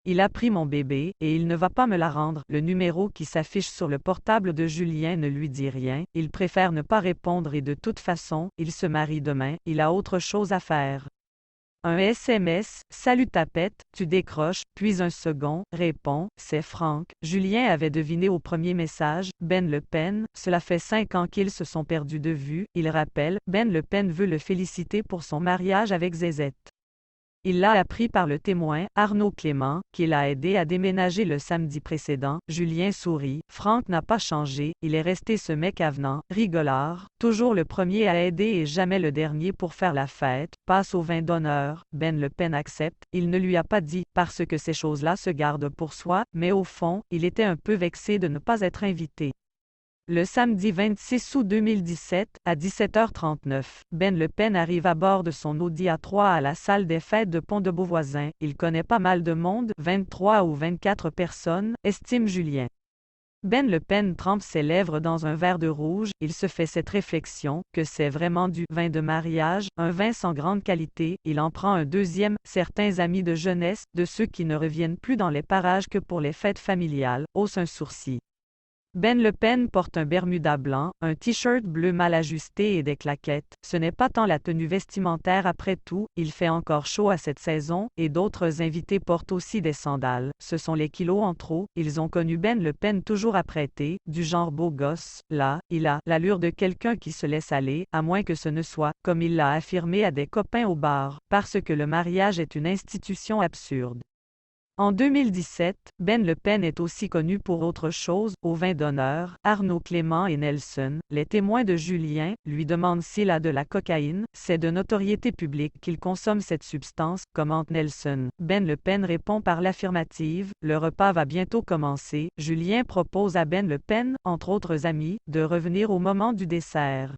Il a pris mon bébé, et il ne va pas me la rendre. Le numéro qui s'affiche sur le portable de Julien ne lui dit rien. Il préfère ne pas répondre et de toute façon, il se marie demain, il a autre chose à faire. Un SMS, salut tapette, tu décroches, puis un second, répond, c'est Franck. Julien avait deviné au premier message, Ben Le Pen, cela fait 5 ans qu'ils se sont perdus de vue, il rappelle, Ben Le Pen veut le féliciter pour son mariage avec Zézette. Il l'a appris par le témoin, Arnaud Clément, qui l'a aidé à déménager le samedi précédent. Julien sourit. Franck n'a pas changé, il est resté ce mec avenant, rigolard, toujours le premier à aider et jamais le dernier pour faire la fête, passe au vin d'honneur. Ben Le Pen accepte, il ne lui a pas dit, parce que ces choses-là se gardent pour soi, mais au fond, il était un peu vexé de ne pas être invité. Le samedi 26 août 2017, à 17h39, Ben Le Pen arrive à bord de son Audi A3 à la salle des fêtes de Pont-de-Beauvoisin. Il connaît pas mal de monde, 23 ou 24 personnes, estime Julien. Ben Le Pen trempe ses lèvres dans un verre de rouge, il se fait cette réflexion, que c'est vraiment du vin de mariage, un vin sans grande qualité, il en prend un deuxième, certains amis de jeunesse, de ceux qui ne reviennent plus dans les parages que pour les fêtes familiales, haussent un sourcil. Ben Le Pen porte un bermuda blanc, un t-shirt bleu mal ajusté et des claquettes. Ce n'est pas tant la tenue vestimentaire après tout, il fait encore chaud à cette saison, et d'autres invités portent aussi des sandales. Ce sont les kilos en trop, ils ont connu Ben Le Pen toujours apprêté, du genre beau gosse. Là, il a l'allure de quelqu'un qui se laisse aller, à moins que ce ne soit, comme il l'a affirmé à des copains au bar, parce que le mariage est une institution absurde. En 2017, Ben Le Pen est aussi connu pour autre chose, au vin d'honneur. Arnaud Clément et Nelson, les témoins de Julien, lui demandent s'il a de la cocaïne. C'est de notoriété publique qu'il consomme cette substance, commente Nelson. Ben Le Pen répond par l'affirmative. Le repas va bientôt commencer. Julien propose à Ben Le Pen, entre autres amis, de revenir au moment du dessert.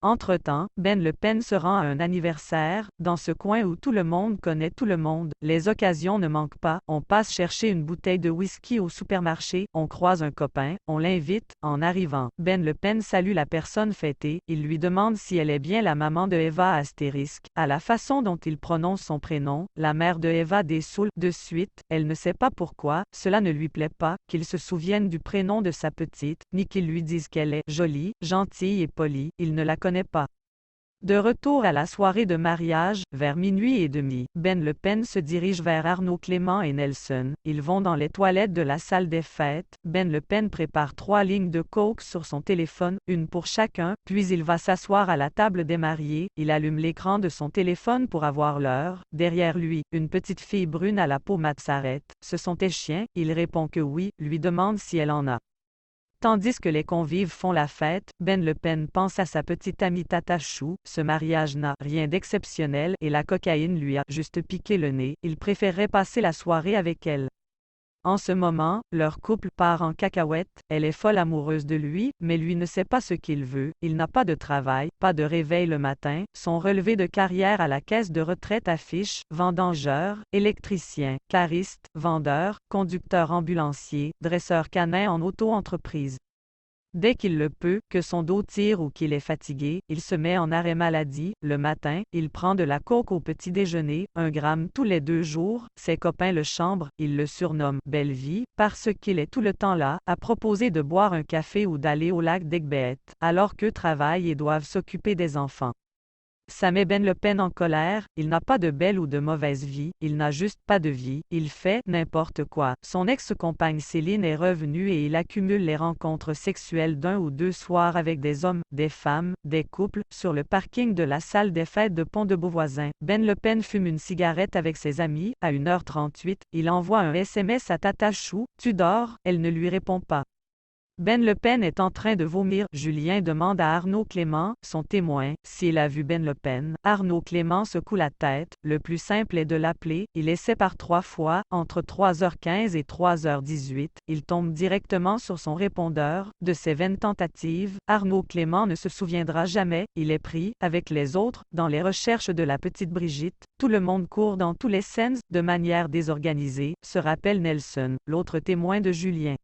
Entre-temps, Ben Le Pen se rend à un anniversaire, dans ce coin où tout le monde connaît tout le monde. Les occasions ne manquent pas, on passe chercher une bouteille de whisky au supermarché, on croise un copain, on l'invite. En arrivant, Ben Le Pen salue la personne fêtée, il lui demande si elle est bien la maman de Eva astérisque. À la façon dont il prononce son prénom, la mère de Eva dessoule de suite, elle ne sait pas pourquoi, cela ne lui plaît pas, qu'il se souvienne du prénom de sa petite, ni qu'il lui dise qu'elle est jolie, gentille et polie, il ne la connaît pas. De retour à la soirée de mariage, vers minuit et demi, Ben Le Pen se dirige vers Arnaud Clément et Nelson. Ils vont dans les toilettes de la salle des fêtes. Ben Le Pen prépare 3 lignes de coke sur son téléphone, une pour chacun, puis il va s'asseoir à la table des mariés. Il allume l'écran de son téléphone pour avoir l'heure. Derrière lui, une petite fille brune à la peau mate s'arrête. Ce sont tes chiens? Il répond que oui, lui demande si elle en a. Tandis que les convives font la fête, Ben Le Pen pense à sa petite amie Tata Chou. Ce mariage n'a rien d'exceptionnel et la cocaïne lui a juste piqué le nez. Il préférerait passer la soirée avec elle. En ce moment, leur couple part en cacahuète. Elle est folle amoureuse de lui, mais lui ne sait pas ce qu'il veut. Il n'a pas de travail, pas de réveil le matin. Son relevé de carrière à la caisse de retraite affiche vendangeur, électricien, cariste, vendeur, conducteur ambulancier, dresseur canin en auto-entreprise. Dès qu'il le peut, que son dos tire ou qu'il est fatigué, il se met en arrêt maladie. Le matin, il prend de la coke au petit déjeuner, 1 gramme tous les 2 jours. Ses copains le chambrent, ils le surnomment Belle Vie, parce qu'il est tout le temps là, à proposer de boire un café ou d'aller au lac d'Aiguebette, alors qu'eux travaillent et doivent s'occuper des enfants. Ça met Ben Le Pen en colère, il n'a pas de belle ou de mauvaise vie, il n'a juste pas de vie, il fait n'importe quoi. Son ex-compagne Céline est revenue et il accumule les rencontres sexuelles d'1 ou 2 soirs avec des hommes, des femmes, des couples, sur le parking de la salle des fêtes de Pont-de-Beauvoisin. Ben Le Pen fume une cigarette avec ses amis, à 1h38, il envoie un SMS à Tata Chou, tu dors, elle ne lui répond pas. Ben Le Pen est en train de vomir. Julien demande à Arnaud Clément, son témoin, s'il a vu Ben Le Pen. Arnaud Clément secoue la tête. Le plus simple est de l'appeler. Il essaie par 3 fois, entre 3h15 et 3h18. Il tombe directement sur son répondeur. De ses 20 tentatives, Arnaud Clément ne se souviendra jamais. Il est pris, avec les autres, dans les recherches de la petite Brigitte. Tout le monde court dans tous les sens, de manière désorganisée, se rappelle Nelson, l'autre témoin de Julien.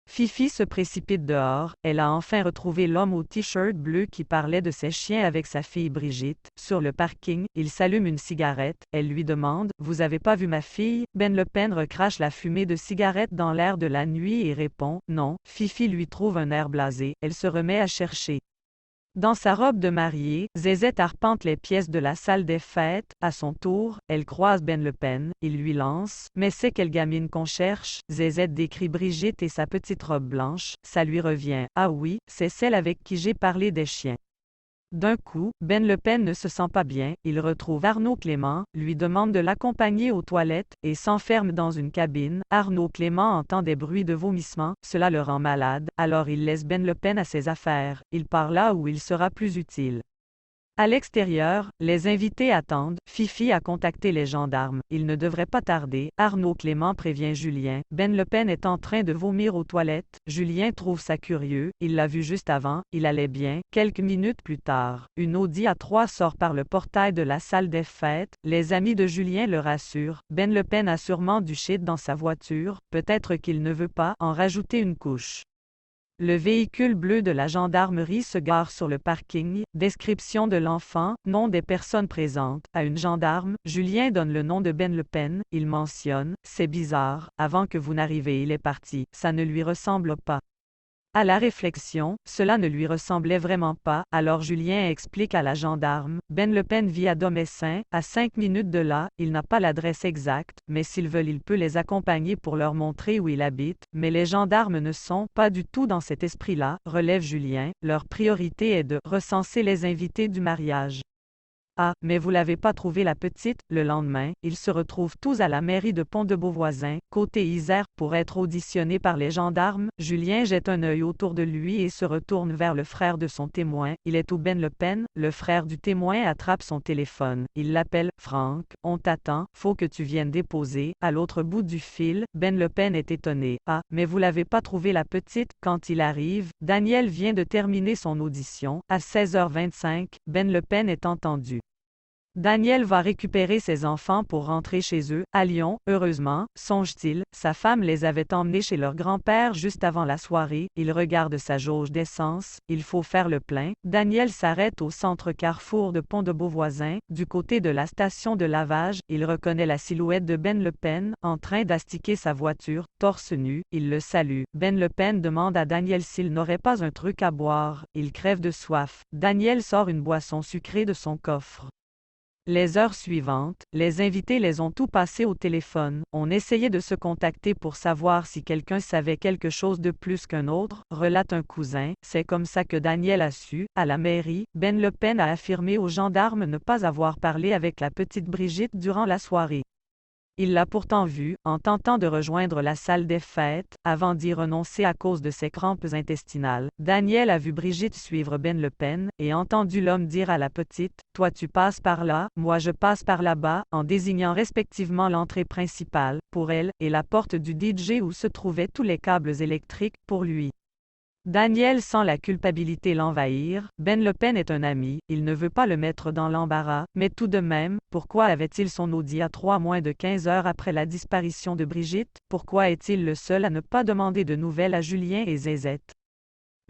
Fifi se précipite dehors, elle a enfin retrouvé l'homme au t-shirt bleu qui parlait de ses chiens avec sa fille Brigitte. Sur le parking, il s'allume une cigarette, elle lui demande « Vous avez pas vu ma fille ?» Ben Le Pen recrache la fumée de cigarette dans l'air de la nuit et répond « Non ». Fifi lui trouve un air blasé, elle se remet à chercher. Dans sa robe de mariée, Zézette arpente les pièces de la salle des fêtes. À son tour, elle croise Ben Le Pen. Il lui lance « Mais c'est quelle gamine qu'on cherche ?» Zézette décrit Brigitte et sa petite robe blanche. Ça lui revient « Ah oui, c'est celle avec qui j'ai parlé des chiens. » D'un coup, Ben Le Pen ne se sent pas bien, il retrouve Arnaud Clément, lui demande de l'accompagner aux toilettes, et s'enferme dans une cabine. Arnaud Clément entend des bruits de vomissements, cela le rend malade, alors il laisse Ben Le Pen à ses affaires, il part là où il sera plus utile. À l'extérieur, les invités attendent. Fifi a contacté les gendarmes. Il ne devrait pas tarder. Arnaud Clément prévient Julien. Ben Le Pen est en train de vomir aux toilettes. Julien trouve ça curieux. Il l'a vu juste avant. Il allait bien. Quelques minutes plus tard, une Audi A3 sort par le portail de la salle des fêtes. Les amis de Julien le rassurent. Ben Le Pen a sûrement du shit dans sa voiture. Peut-être qu'il ne veut pas en rajouter une couche. Le véhicule bleu de la gendarmerie se gare sur le parking. Description de l'enfant, nom des personnes présentes. À une gendarme, Julien donne le nom de Ben Le Pen. Il mentionne « C'est bizarre, avant que vous n'arrivez il est parti. Ça ne lui ressemble pas. » À la réflexion, cela ne lui ressemblait vraiment pas, alors Julien explique à la gendarme, Ben Le Pen vit à Domessin, à 5 minutes de là, il n'a pas l'adresse exacte, mais s'ils veulent il peut les accompagner pour leur montrer où il habite, mais les gendarmes ne sont pas du tout dans cet esprit-là, relève Julien, leur priorité est de recenser les invités du mariage. Ah, mais vous l'avez pas trouvé la petite? Le lendemain, ils se retrouvent tous à la mairie de Pont-de-Beauvoisin, côté Isère, pour être auditionnés par les gendarmes. Julien jette un œil autour de lui et se retourne vers le frère de son témoin. Il est où Ben Le Pen? Le frère du témoin attrape son téléphone. Il l'appelle « Franck, on t'attend, faut que tu viennes déposer. » À l'autre bout du fil, Ben Le Pen est étonné. Ah, mais vous l'avez pas trouvé la petite? Quand il arrive, Daniel vient de terminer son audition. À 16h25, Ben Le Pen est entendu. Daniel va récupérer ses enfants pour rentrer chez eux, à Lyon. Heureusement, songe-t-il, sa femme les avait emmenés chez leur grand-père juste avant la soirée. Il regarde sa jauge d'essence. Il faut faire le plein. Daniel s'arrête au centre Carrefour de Pont-de-Beauvoisin. Du côté de la station de lavage, il reconnaît la silhouette de Ben Le Pen, en train d'astiquer sa voiture, torse nu. Il le salue. Ben Le Pen demande à Daniel s'il n'aurait pas un truc à boire. Il crève de soif. Daniel sort une boisson sucrée de son coffre. Les heures suivantes, les invités les ont tout passé au téléphone. On essayait de se contacter pour savoir si quelqu'un savait quelque chose de plus qu'un autre, relate un cousin. C'est comme ça que Daniel a su. À la mairie, Ben Le Pen a affirmé aux gendarmes ne pas avoir parlé avec la petite Brigitte durant la soirée. Il l'a pourtant vue, en tentant de rejoindre la salle des fêtes, avant d'y renoncer à cause de ses crampes intestinales. Daniel a vu Brigitte suivre Ben Le Pen, et entendu l'homme dire à la petite « Toi tu passes par là, moi je passe par là-bas », en désignant respectivement l'entrée principale, pour elle, et la porte du DJ où se trouvaient tous les câbles électriques, pour lui. Daniel sent la culpabilité l'envahir. Ben Le Pen est un ami, il ne veut pas le mettre dans l'embarras, mais tout de même, pourquoi avait-il son Audi A3 moins de 15 heures après la disparition de Brigitte? Pourquoi est-il le seul à ne pas demander de nouvelles à Julien et Zézette?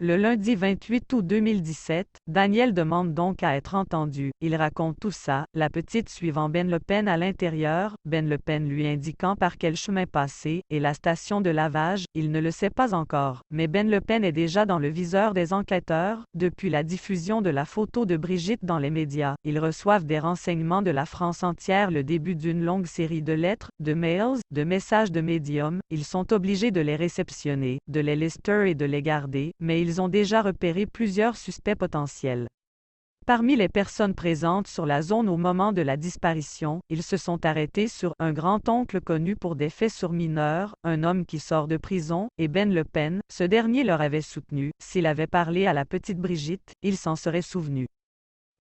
Le lundi 28 août 2017, Daniel demande donc à être entendu. Il raconte tout ça, la petite suivant Ben Le Pen à l'intérieur, Ben Le Pen lui indiquant par quel chemin passer, et la station de lavage, il ne le sait pas encore. Mais Ben Le Pen est déjà dans le viseur des enquêteurs, depuis la diffusion de la photo de Brigitte dans les médias. Ils reçoivent des renseignements de la France entière, le début d'une longue série de lettres, de mails, de messages de médiums. Ils sont obligés de les réceptionner, de les lister et de les garder, mais ils ont déjà repéré plusieurs suspects potentiels. Parmi les personnes présentes sur la zone au moment de la disparition, ils se sont arrêtés sur un grand-oncle connu pour des faits sur mineurs, un homme qui sort de prison, et Ben Le Pen. Ce dernier leur avait soutenu. S'il avait parlé à la petite Brigitte, il s'en serait souvenu.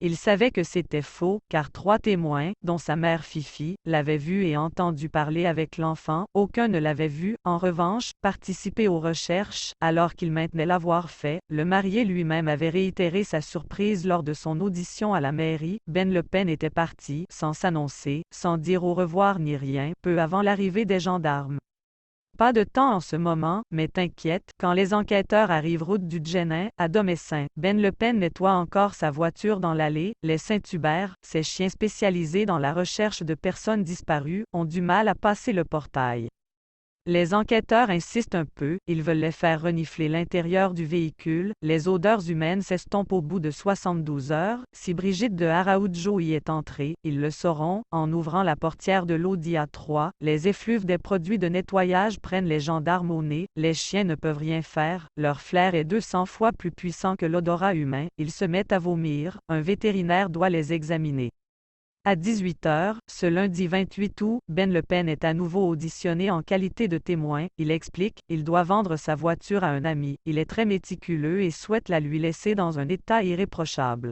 Il savait que c'était faux, car 3 témoins, dont sa mère Fifi, l'avaient vu et entendu parler avec l'enfant. Aucun ne l'avait vu, en revanche, participer aux recherches, alors qu'il maintenait l'avoir fait. Le marié lui-même avait réitéré sa surprise lors de son audition à la mairie. Ben Le Pen était parti, sans s'annoncer, sans dire au revoir ni rien, peu avant l'arrivée des gendarmes. Pas de temps en ce moment, mais t'inquiète, quand les enquêteurs arrivent route du Djenin, à Domessin, Ben Le Pen nettoie encore sa voiture dans l'allée. Les Saint-Hubert, ces chiens spécialisés dans la recherche de personnes disparues, ont du mal à passer le portail. Les enquêteurs insistent un peu, ils veulent les faire renifler l'intérieur du véhicule. Les odeurs humaines s'estompent au bout de 72 heures. Si Brigitte de Araújo y est entrée, ils le sauront, en ouvrant la portière de l'Audi A3. Les effluves des produits de nettoyage prennent les gendarmes au nez. Les chiens ne peuvent rien faire. Leur flair est 200 fois plus puissant que l'odorat humain. Ils se mettent à vomir. Un vétérinaire doit les examiner. À 18 heures, ce lundi 28 août, Ben Le Pen est à nouveau auditionné en qualité de témoin. Il explique, il doit vendre sa voiture à un ami. Il est très méticuleux et souhaite la lui laisser dans un état irréprochable.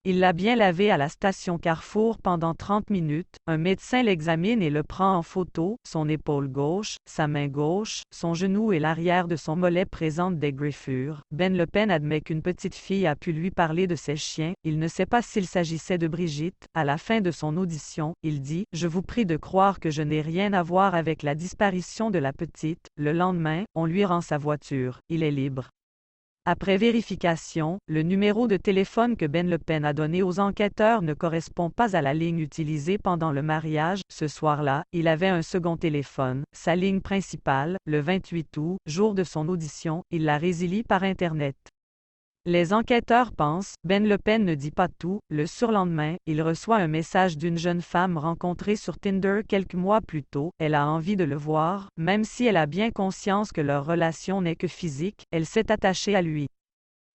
Il l'a bien lavé à la station Carrefour pendant 30 minutes. Un médecin l'examine et le prend en photo. Son épaule gauche, sa main gauche, son genou et l'arrière de son mollet présentent des griffures. Ben Le Pen admet qu'une petite fille a pu lui parler de ses chiens. Il ne sait pas s'il s'agissait de Brigitte. À la fin de son audition, il dit « Je vous prie de croire que je n'ai rien à voir avec la disparition de la petite ». Le lendemain, on lui rend sa voiture. Il est libre. Après vérification, le numéro de téléphone que Ben Le Pen a donné aux enquêteurs ne correspond pas à la ligne utilisée pendant le mariage. Ce soir-là, il avait un second téléphone, sa ligne principale. Le 28 août, jour de son audition, il la résilie par Internet. Les enquêteurs pensent, Ben Le Pen ne dit pas tout. Le surlendemain, il reçoit un message d'une jeune femme rencontrée sur Tinder quelques mois plus tôt. Elle a envie de le voir, même si elle a bien conscience que leur relation n'est que physique, elle s'est attachée à lui.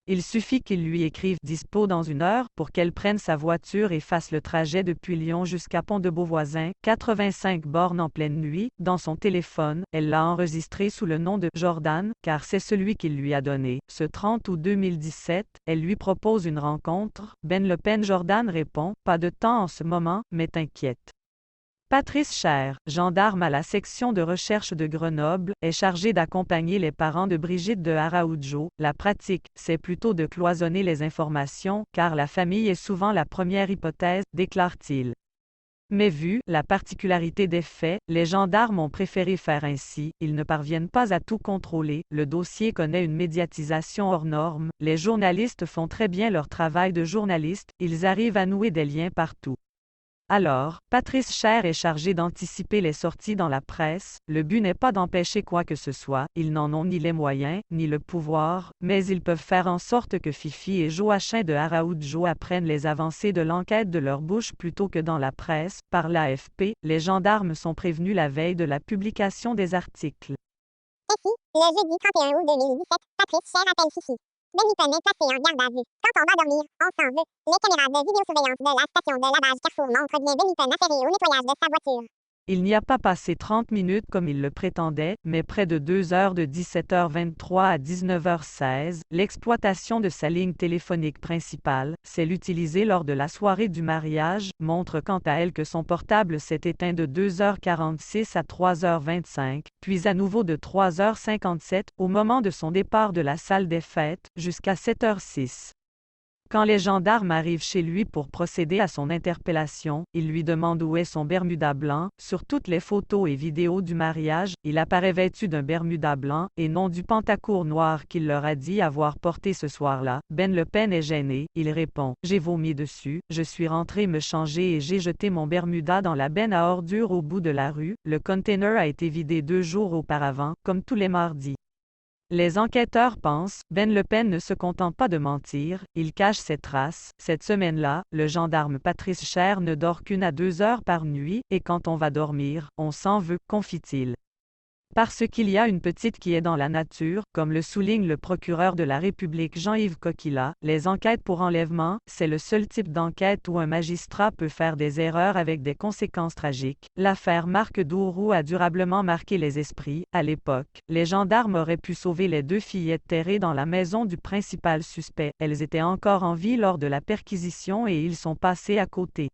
Il suffit qu'il lui écrive dispo dans 1 heure pour qu'elle prenne sa voiture et fasse le trajet depuis Lyon jusqu'à Pont-de-Beauvoisin, 85 bornes en pleine nuit. Dans son téléphone, elle l'a enregistré sous le nom de Jordan, car c'est celui qu'il lui a donné. Ce 30 août 2017, elle lui propose une rencontre. Ben Le Pen Jordan répond « Pas de temps en ce moment, mais t'inquiète ». Patrice Cher, gendarme à la section de recherche de Grenoble, est chargé d'accompagner les parents de Brigitte de Araújo. La pratique, c'est plutôt de cloisonner les informations, car la famille est souvent la première hypothèse, déclare-t-il. Mais vu la particularité des faits, les gendarmes ont préféré faire ainsi. Ils ne parviennent pas à tout contrôler. Le dossier connaît une médiatisation hors norme. Les journalistes font très bien leur travail de journaliste. Ils arrivent à nouer des liens partout. Alors, Patrice Cher est chargé d'anticiper les sorties dans la presse. Le but n'est pas d'empêcher quoi que ce soit, ils n'en ont ni les moyens, ni le pouvoir, mais ils peuvent faire en sorte que Fifi et Joachim de Araújo apprennent les avancées de l'enquête de leur bouche plutôt que dans la presse. Par l'AFP, les gendarmes sont prévenus la veille de la publication des articles. Ici, le jeudi 31 août 2017, Patrice Cher appelle Fifi. Ben Le Pen est placé en garde à vue. Quand on va dormir, on s'en veut. Les caméras de vidéosurveillance de la station de lavage Carrefour montrent bien Ben Le Pen affairé au nettoyage de sa voiture. Il n'y a pas passé 30 minutes comme il le prétendait, mais près de 2 heures de 17h23 à 19h16. L'exploitation de sa ligne téléphonique principale, celle utilisée lors de la soirée du mariage, montre quant à elle que son portable s'est éteint de 2h46 à 3h25, puis à nouveau de 3h57 au moment de son départ de la salle des fêtes, jusqu'à 7h06. Quand les gendarmes arrivent chez lui pour procéder à son interpellation, ils lui demandent où est son bermuda blanc. Sur toutes les photos et vidéos du mariage, il apparaît vêtu d'un bermuda blanc et non du pantacourt noir qu'il leur a dit avoir porté ce soir-là. Ben Le Pen est gêné. Il répond « J'ai vomi dessus, je suis rentré me changer et j'ai jeté mon bermuda dans la benne à ordures au bout de la rue. Le container a été vidé 2 jours auparavant, comme tous les mardis. » Les enquêteurs pensent, Ben Le Pen ne se contente pas de mentir, il cache ses traces. Cette semaine-là, le gendarme Patrice Cher ne dort qu'1 à 2 heures par nuit, et quand on va dormir, on s'en veut, confie-t-il. Parce qu'il y a une petite qui est dans la nature, comme le souligne le procureur de la République Jean-Yves Coquilla, les enquêtes pour enlèvement, c'est le seul type d'enquête où un magistrat peut faire des erreurs avec des conséquences tragiques. L'affaire Marc Dourou a durablement marqué les esprits. À l'époque, les gendarmes auraient pu sauver les 2 fillettes terrées dans la maison du principal suspect. Elles étaient encore en vie lors de la perquisition et ils sont passés à côté.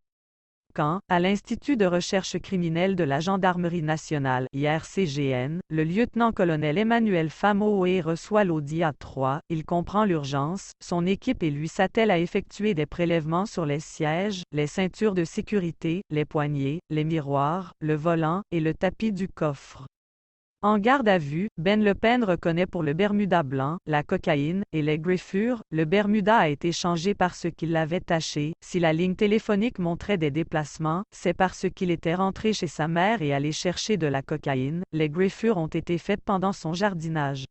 Quand, à l'Institut de recherche criminelle de la Gendarmerie nationale, IRCGN, le lieutenant-colonel Emmanuel Famoé reçoit l'Audi A3, il comprend l'urgence, son équipe et lui s'attellent à effectuer des prélèvements sur les sièges, les ceintures de sécurité, les poignées, les miroirs, le volant et le tapis du coffre. En garde à vue, Ben Le Pen reconnaît pour le Bermuda blanc, la cocaïne et les griffures. Le Bermuda a été changé parce qu'il l'avait taché. Si la ligne téléphonique montrait des déplacements, c'est parce qu'il était rentré chez sa mère et allé chercher de la cocaïne. Les griffures ont été faites pendant son jardinage.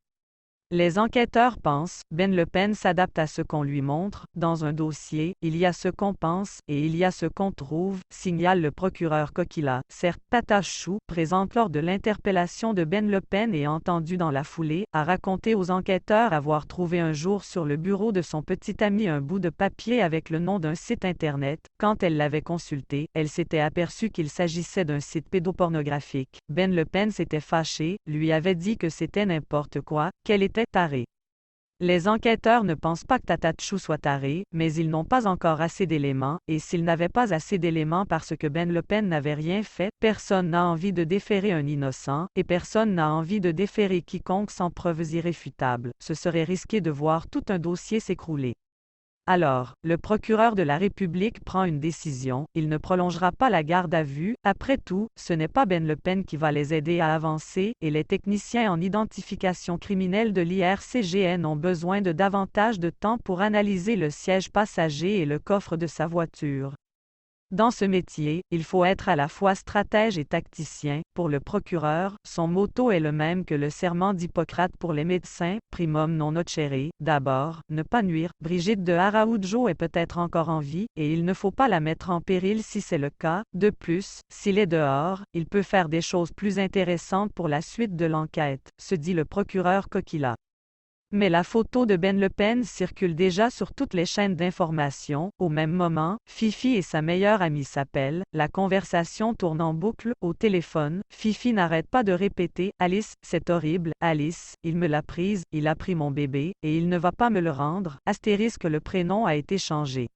Les enquêteurs pensent, Ben Le Pen s'adapte à ce qu'on lui montre. Dans un dossier, il y a ce qu'on pense et il y a ce qu'on trouve, signale le procureur Kokila. Certes, Tata Chou, présente lors de l'interpellation de Ben Le Pen et entendue dans la foulée, a raconté aux enquêteurs avoir trouvé un jour sur le bureau de son petit ami un bout de papier avec le nom d'un site Internet. Quand elle l'avait consulté, elle s'était aperçue qu'il s'agissait d'un site pédopornographique. Ben Le Pen s'était fâché, lui avait dit que c'était n'importe quoi, qu'elle était tarée. Les enquêteurs ne pensent pas que Tata Chou soit tarée, mais ils n'ont pas encore assez d'éléments, et s'ils n'avaient pas assez d'éléments parce que Ben Le Pen n'avait rien fait, personne n'a envie de déférer un innocent, et personne n'a envie de déférer quiconque sans preuves irréfutables. Ce serait risqué de voir tout un dossier s'écrouler. Alors, le procureur de la République prend une décision, il ne prolongera pas la garde à vue. Après tout, ce n'est pas Ben Le Pen qui va les aider à avancer, et les techniciens en identification criminelle de l'IRCGN ont besoin de davantage de temps pour analyser le siège passager et le coffre de sa voiture. Dans ce métier, il faut être à la fois stratège et tacticien. Pour le procureur, son motto est le même que le serment d'Hippocrate pour les médecins, primum non nocere. D'abord, ne pas nuire. Brigitte de Araujo est peut-être encore en vie, et il ne faut pas la mettre en péril si c'est le cas. De plus, s'il est dehors, il peut faire des choses plus intéressantes pour la suite de l'enquête, se dit le procureur Kokila. Mais la photo de Ben Le Pen circule déjà sur toutes les chaînes d'information. Au même moment, Fifi et sa meilleure amie s'appellent. La conversation tourne en boucle. Au téléphone, Fifi n'arrête pas de répéter « Alice, c'est horrible, Alice, il me l'a prise, il a pris mon bébé, et il ne va pas me le rendre. » Astérisque, le prénom a été changé.